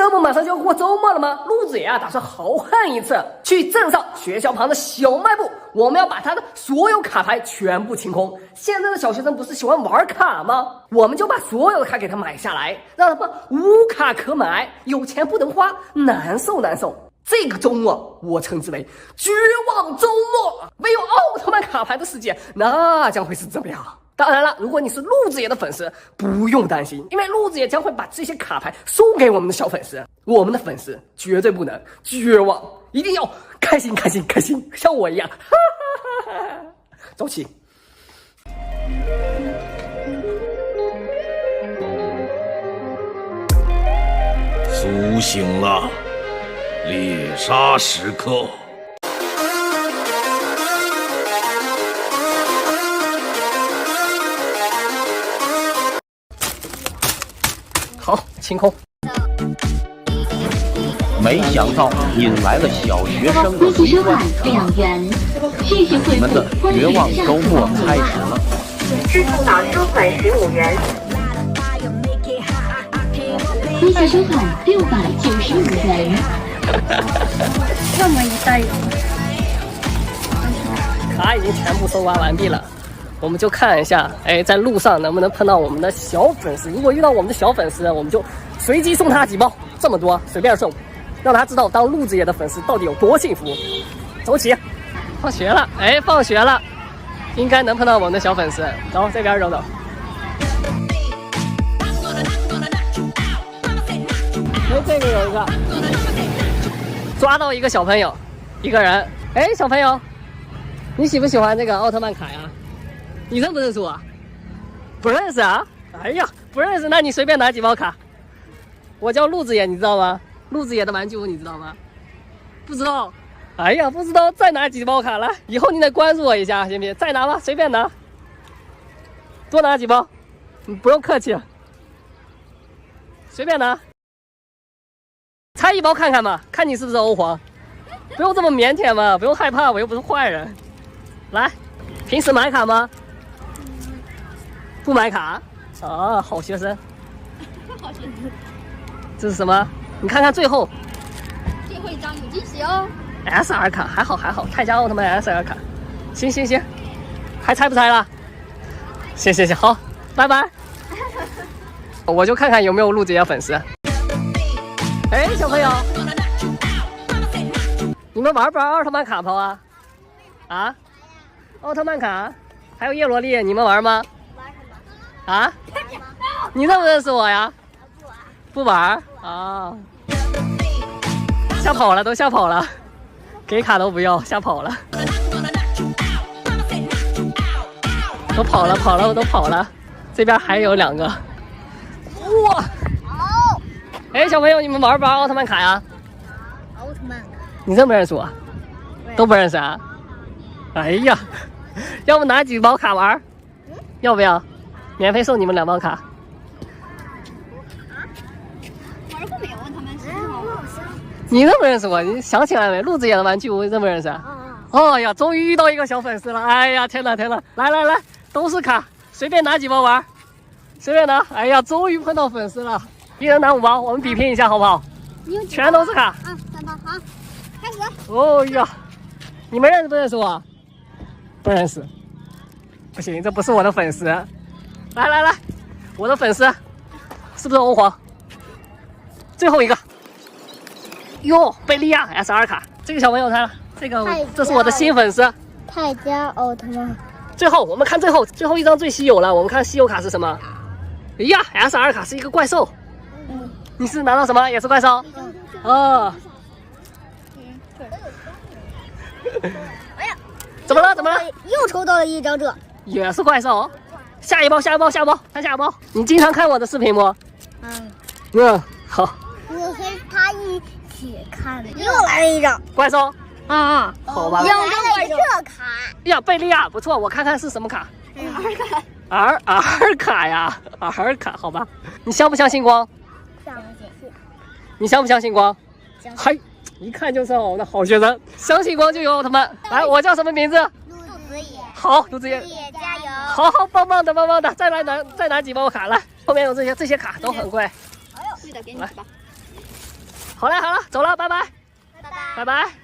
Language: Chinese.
这不马上就要过周末了吗？陆子爷啊，打算豪横一次，去镇上学校旁的小卖部，我们要把他的所有卡牌全部清空。现在的小学生不是喜欢玩卡吗？我们就把所有的卡给他买下来，让他们无卡可买，有钱不能花，难受难受。这个周末我称之为绝望周末，没有奥特曼卡牌的世界，那将会是怎么样？当然了，如果你是陆子爷的粉丝，不用担心，因为陆子爷将会把这些卡牌送给我们的小粉丝。我们的粉丝绝对不能绝望，一定要开心开心开心，像我一样。哈哈哈哈，走起！苏醒了，猎杀时刻。好，清空。没想到引来了小学生的围观， 2元，继续你们的绝望周末开始了。支付宝收款15元。微信收款695元。这么一袋卡已经全部收刮完毕了，我们就看一下，在路上能不能碰到我们的小粉丝。如果遇到我们的小粉丝，我们就随机送他几包，这么多随便送，让他知道当陆子爷的粉丝到底有多幸福。走起，放学了，放学了，应该能碰到我们的小粉丝。走，这边走走。这个有一个，抓到一个小朋友，一个人。小朋友，你喜不喜欢这个奥特曼卡呀？你认不认识我？不认识啊？哎呀，不认识，那你随便拿几包卡。我叫陆子爷，你知道吗？陆子爷的玩具屋你知道吗？不知道。哎呀，不知道，再拿几包卡来，以后你得关注我一下，行不行？再拿吧，随便拿，多拿几包，你不用客气，随便拿。拆一包看看嘛，看你是不是欧皇，不用这么腼腆嘛，不用害怕，我又不是坏人。来，平时买卡吗？不买卡？啊，好学生。好学生。这是什么？你看看最后一张有惊喜哦。SR 卡，还好，泰迦奥特曼 SR 卡。行，还拆不拆了？行，好，拜拜。我就看看有没有陆子爷粉丝。小朋友，你们玩不玩奥特曼卡包啊？啊？奥特曼卡，还有叶罗丽，你们玩吗？玩什么？啊？你认不认识我呀？不玩啊？吓跑了，都吓跑了，给卡都不要，吓跑了，都跑了，这边还有2个。哇！小朋友，你们玩不玩奥特曼卡呀？奥特曼卡。你认不认识我？都不认识啊？哎呀，要不拿几包卡玩？要不要？免费送你们2包卡。玩过没有？他们是你认不认识我？你想起来没？陆子爷的玩具屋认不认识啊？哦呀，终于遇到一个小粉丝了！哎呀，天哪！来，都是卡，随便拿几包玩，随便拿。哎呀，终于碰到粉丝了，一人拿5包，我们比拼一下好不好？全都是卡。3包，好，开始。哦呀，你们认识不认识我？不认识。不行，这不是我的粉丝。来，我的粉丝是不是欧皇？最后一个。哟，贝利亚 SR 卡，这个小朋友他这是我的新粉丝。泰迦奥特曼。最后我们看最后一张最稀有了，我们看稀有卡是什么？哎呀 ，SR 卡是一个怪兽。你是拿到什么？也是怪兽？哦。哎呀，怎么了？又抽到了一张这。也是怪兽。下一包，看下一包。你经常看我的视频不？好。我和他一起看的。又来了一张怪兽。好吧。又来了这卡。呀，贝利亚不错，我看看是什么卡。R 卡呀，R 卡，好吧。你相不相信光？相信。你相不相信光？嗨，一看就是我们的好学生，相信光就有奥特曼。来，我叫什么名字？陆子野。好，陆子野，加油！好，棒棒的，再拿几包卡来。后面有这些卡都很贵。对的，给你吧。好了好了，走了，拜拜，拜拜。拜拜。